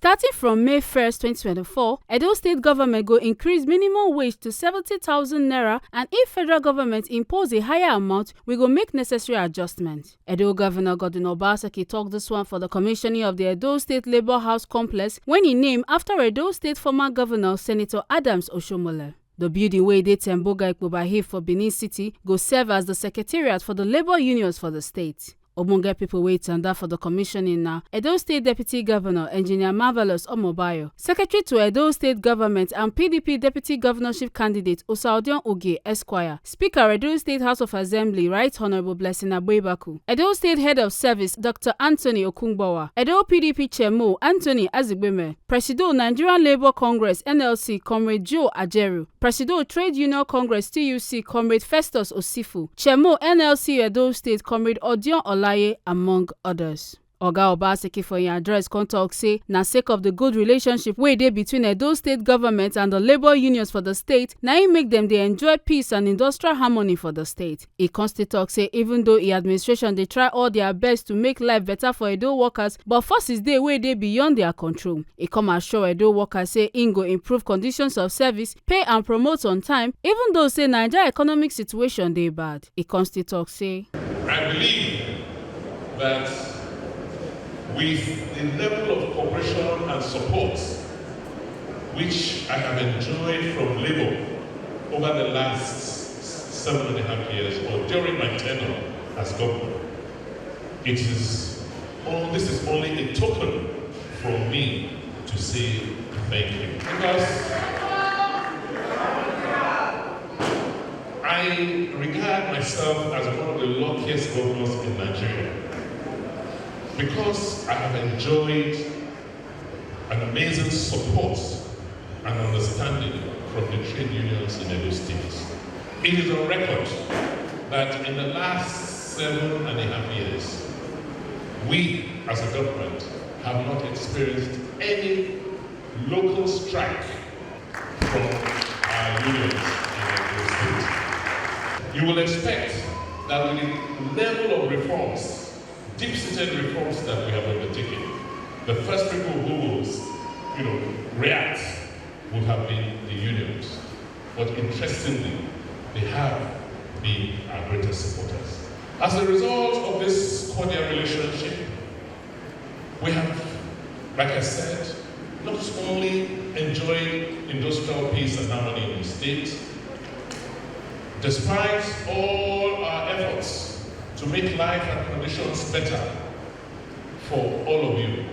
Starting from May 1st, 2024, Edo State government go increase minimum wage to 70,000 naira, and if federal government impose a higher amount, we go make necessary adjustments. Edo Governor Obaseki talked this one for the commissioning of the Edo State Labour House complex when he named after Edo State former governor Senator Adams Oshiomhole. The building wey dey Temboga Ikpoba for Benin City go serve as the secretariat for the labour unions for the state. Ogbonge people wey tanda for the commissioning na Edo State Deputy Governor Engineer Marvelous Omobayo, Secretary to Edo State Government and PDP Deputy Governorship Candidate Osaudion Oge Esquire, Speaker Edo State House of Assembly Right Honourable Blessing Agboibaku, Edo State Head of Service Dr. Anthony Okungbowa, Edo PDP Chairman Anthony Azigbeme, Presido Nigerian Labour Congress NLC Comrade Joe Ajeru, Presido Trade Union Congress TUC Comrade Festus Osifu, Chairman NLC Edo State Comrade Odion Olaye, among others. Oga Obaseki for im address come talk say na sake of the good relationship wey dey between Edo State government and the labour unions for the state na im make dem dey enjoy peace and industrial harmony for the state. E come still talk say even though im administration dey try all their best to make life better for Edo workers, but forces dey wey dey beyond their control. E come assure Edo workers say im go improve conditions of service, pay and promote on time, even though say Naija economic situation dey bad. E come still talk say, I believe that with the level of cooperation and support which I have enjoyed from Labour over the last 7.5 years, or during my tenure as governor, this is only a token from me to say thank you. Because I regard myself as one of the luckiest governors in Nigeria, because I have enjoyed an amazing support and understanding from the trade unions in Edo State. It is on record that in the last 7.5 years, we as a government have not experienced any local strike from our unions in Edo State. You will expect that with the level of reforms, deep-seated reforms that we have undertaken, the first people who will, react will have been the unions. But interestingly, they have been our greatest supporters. As a result of this cordial relationship, we have, like I said, not only enjoyed industrial peace and harmony in the state, despite all our efforts to make life and conditions better for all of you.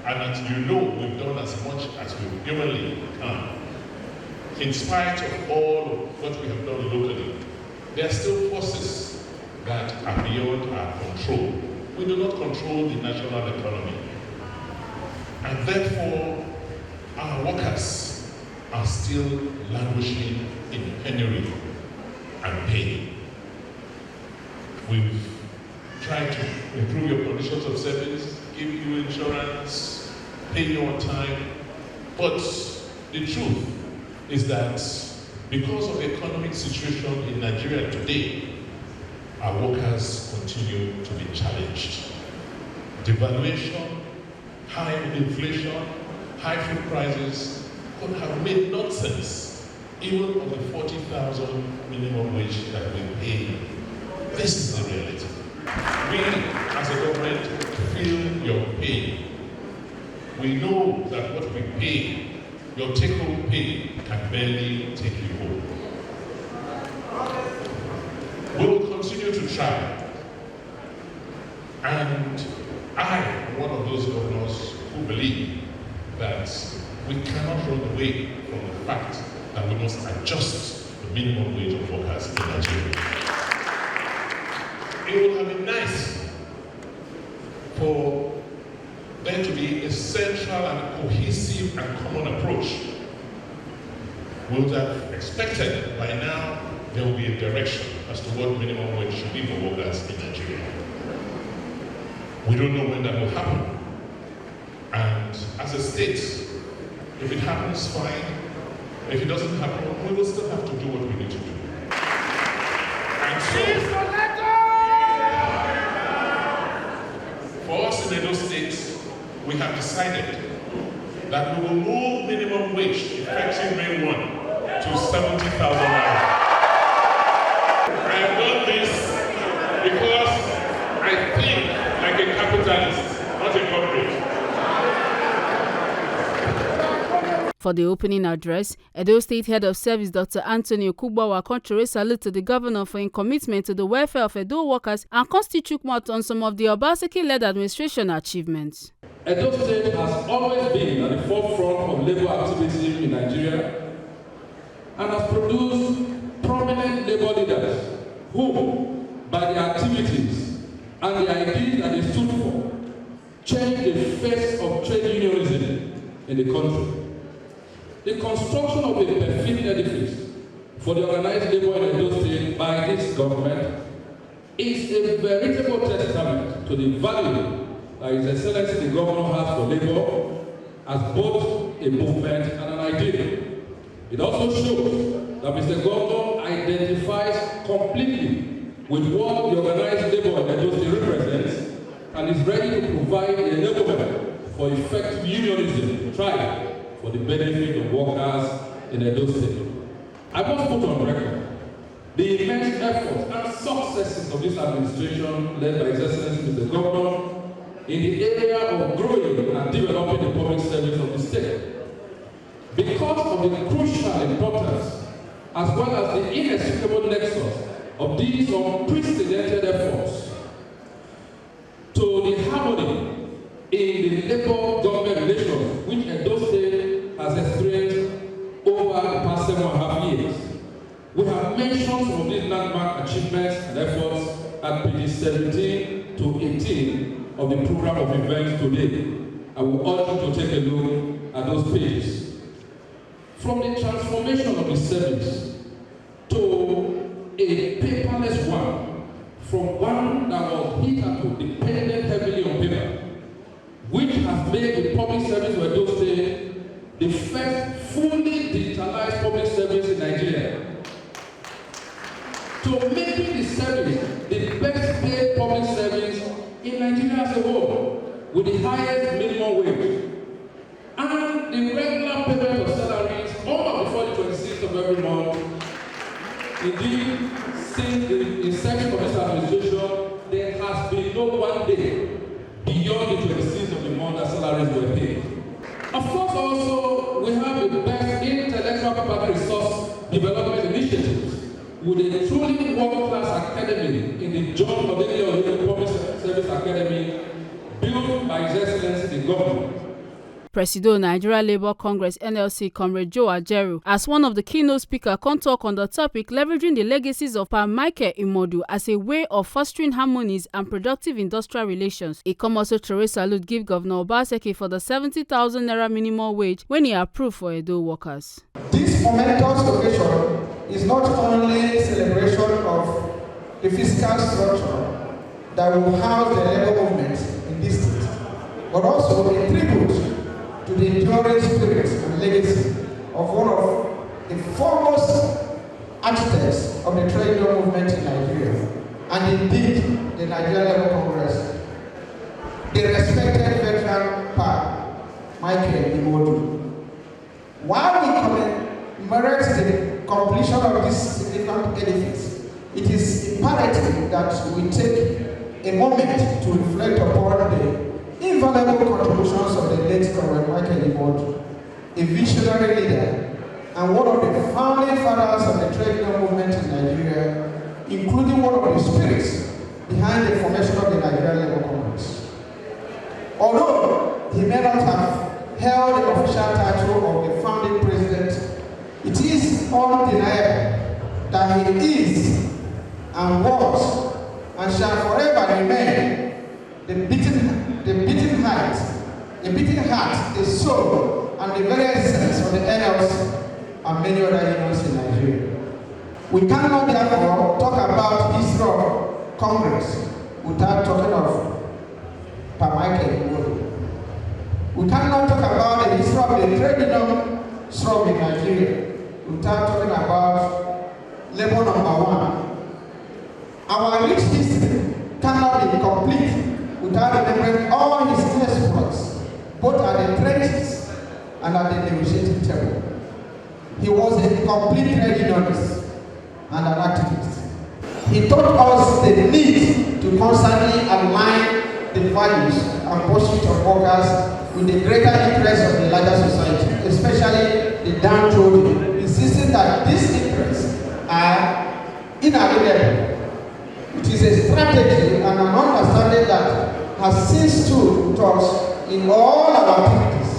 And as you know, we've done as much as we humanly can. In spite of all of what we have done locally, there are still forces that are beyond our control. We do not control the national economy. And therefore, our workers are still languishing in penury and pain. We've tried to improve your conditions of service, give you insurance, pay you on time. But the truth is that because of the economic situation in Nigeria today, our workers continue to be challenged. Devaluation, high inflation, high food prices could have made nonsense even of the 40,000 minimum wage that we pay. This is the reality. We, as a government, feel your pain. We know that what we pay, your take-home pay, can barely take you home. We will continue to try. And I am one of those governors who believe that we cannot run away from the fact that we must adjust the minimum wage of workers in Nigeria. It would have been nice for there to be a central and cohesive and common approach. We would have expected by now there will be a direction as to what minimum wage should be for workers in Nigeria. We don't know when that will happen. And as a state, if it happens, fine. If it doesn't happen, we will still have to do what we need to do. And so, for us in Edo State, we have decided that we will move minimum wage effective May 1 to 70,000 naira. I have done this because I think like a capitalist, not a corporate. For the opening address, Edo State Head of Service Dr. Anthony Okugbawa contrary salute to the governor for his commitment to the welfare of Edo workers and constitute on some of the Obaseki-led administration achievements. Edo State has always been at the forefront of labor activity in Nigeria and has produced prominent labor leaders who, by their activities and the ideas that they stood for, changed the face of trade unionism in the country. The construction of a perfect edifice for the organized labor in Edo State by this government is a veritable testament to the value that His Excellency the Governor has for labor as both a movement and an ideal. It also shows that Mr. Governor identifies completely with what the organized labor in Edo State represents and is ready to provide the enablement for effective unionism to thrive for the benefit of workers in Edo State. I must put on record the immense efforts and successes of this administration led by His Excellency the Governor in the area of growing and developing the public service of the state. Because of the crucial importance as well as the inescapable nexus of these unprecedented efforts to the harmony in the labor-government relations which Edo State has experienced over the past 7.5 years. We have mentioned some of these landmark achievements and efforts at pages 17 to 18 of the program of events today. I will urge you to take a look at those pages. From the transformation of the service to a paperless one, from one that was hitherto dependent heavily on paper, which has made the public service of Edo State the first fully digitalized public service in Nigeria, to making the service the best paid public service in Nigeria as a whole, with the highest minimum wage, and the regular payment of salaries on before the 26th of every month. Indeed, since the inception of this administration, there has been no one day beyond the 26th of the month that salaries were paid. Of course, also, we have the best intellectual property resource development initiatives with a truly world-class academy in the John Odele Public Service Academy built by His Excellency the Governor. Presido Nigeria Labour Congress NLC Comrade Joe Ajeru, as one of the keynote speakers, can talk on the topic leveraging the legacies of Pa Michael Imodu as a way of fostering harmonies and productive industrial relations. He come also to salute give Governor Obaseki for the 70,000 naira minimum wage when he approved for Edo workers. This momentous occasion is not only a celebration of the fiscal structure that will house the labor movement in this state, but also a tribute to the enduring spirit and legacy of one of the foremost architects of the trade union movement in Nigeria, and indeed the Nigerian Labour Congress, the respected veteran Pa Michael Imodu. While we commemorate the completion of this significant edifice, it is imperative that we take a moment to reflect upon the invaluable contributions of the late Comrade Michael Imodu, a visionary leader and one of the founding fathers of the trade union movement in Nigeria, including one of the spirits behind the formation of the Nigerian Labour Congress. Although he may not have held the official title of the founding president, it is undeniable that he is and was and shall forever remain the beating heart, the soul, and the very essence of the NLC and many other unions in Nigeria. We cannot therefore talk about history of Congress without talking of Pa Michael Imodu. We cannot talk about the history of the trade union struggle in Nigeria without talking about labor number one. Our rich history cannot be complete without remembering all his exploits, both at the trenches and at the negotiating table. He was a complete trade unionist and an activist. He taught us the need to constantly align the values and pursuit of workers with the greater interests of the larger society, especially the downtrodden, insisting that these interests are inalienable. It is a strategy and an understanding that has since stood with us in all our activities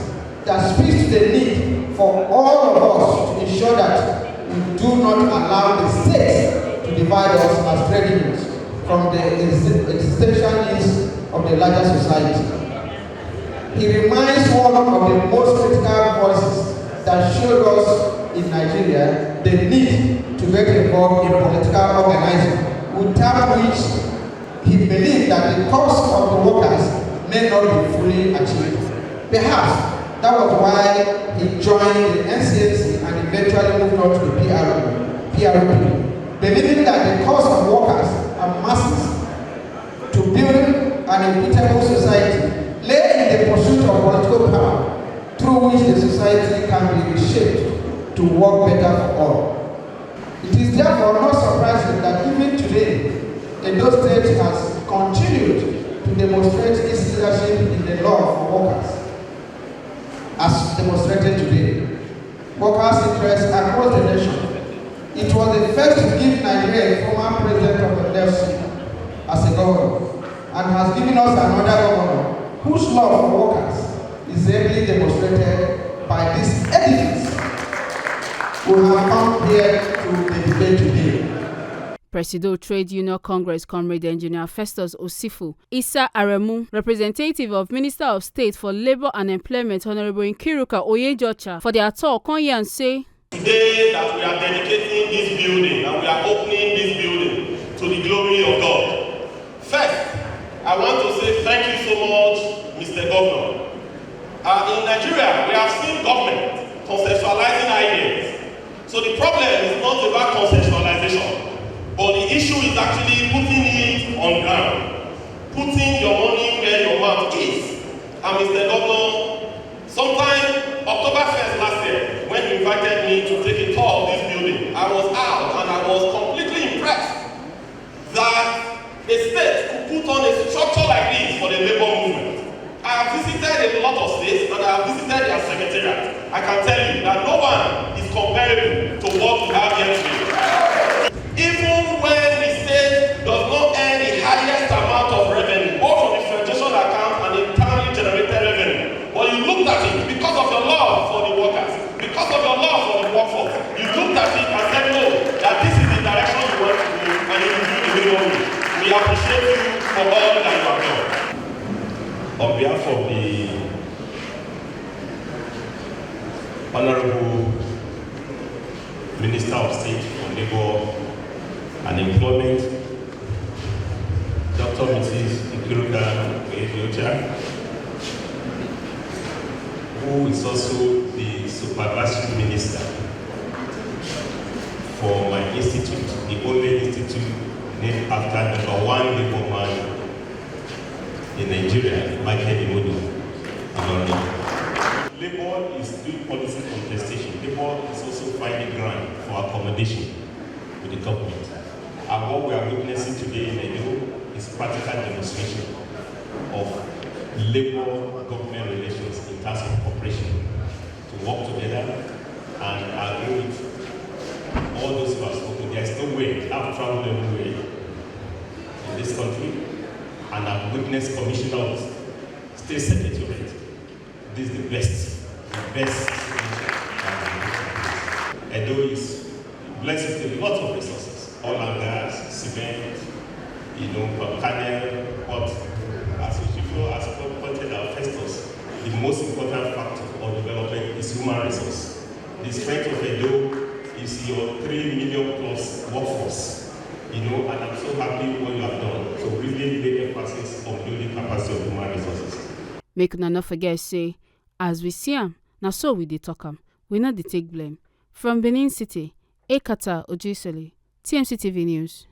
that speaks to the need for all of us to ensure that we do not allow the state to divide us as trade unions from the existential needs of the larger society. He remains one of the most critical voices that showed us in Nigeria the need to get involved in political organizing, without which he believed that the cause of the workers may not be fully achieved. Perhaps that was why he joined the N70 and eventually moved on to the PRP, believing that the cause of workers and masses to build an equitable society lay in the pursuit of political power, through which the society can be reshaped to work better for all. It is therefore not surprising that even today, Edo State has continued to demonstrate its leadership in the law for workers. As demonstrated today, workers' interests across the nation. It was the first to give Nigeria a former president of the NLC as a governor, and has given us another governor whose love for workers is ably demonstrated by this edifice we have come here to the debate today. Presido Trade Union Congress Comrade Engineer Festus Osifu, Issa Aremu, representative of Minister of State for Labour and Employment Honorable Nkiruka Oyejocha, for their talk on here and say, today that we are dedicating this building and we are opening this building to the glory of God. First, I want to say thank you so much, Mr. Governor. In Nigeria, we have seen government conceptualizing ideas. So the problem is not about conceptualization, but the issue is actually putting it on ground, putting your money where your mouth is. And Mr. Governor, sometime October 1st last year, when you invited me to take a tour of this building, I was out and I was completely impressed that a state could put on a structure like this for the labor movement. I have visited a lot of states and I have visited their secretariat. I can tell you that no one is comparable to what we have here today. Even when the state does not earn the highest amount of revenue, both from the federation account and internally generated revenue, but you looked at it because of your love for the workers, because of your love for the workforce, you looked at it and said, no, that this is the direction you want to go, and you will do the way you want. We appreciate you for all that you have done. On behalf of the Honorable Minister of State for Labour and Employment, Dr. Mrs. Nkiruka Oyejocha, who is also the Supervisory Minister for my institute, the only institute named after number one labor man in Nigeria, Michael Imodu. Labour is doing policy contestation. Labour is also finding ground for accommodation with the government. And what we are witnessing today in Edo is practical demonstration of labor-government relations in terms of cooperation, to work together and agree with all those who have spoken. There is no way, I've traveled everywhere in this country, and I've witnessed Commissioner of State Secretariat. This is the best. Edo is blessed with a lot of resources, oil and gas, cement, kernel, but as Oshiomhole has pointed out, Festus, the most important factor of development is human resource. The strength of Edo is your 3 million plus workforce, and I'm so happy what you have done. So really lay emphasis on building capacity of human resources. Make una not forget say, as we see am, na so we dey talk am. We not dey take blame. From Benin City, Ekata Ojisoli, TMC TV News.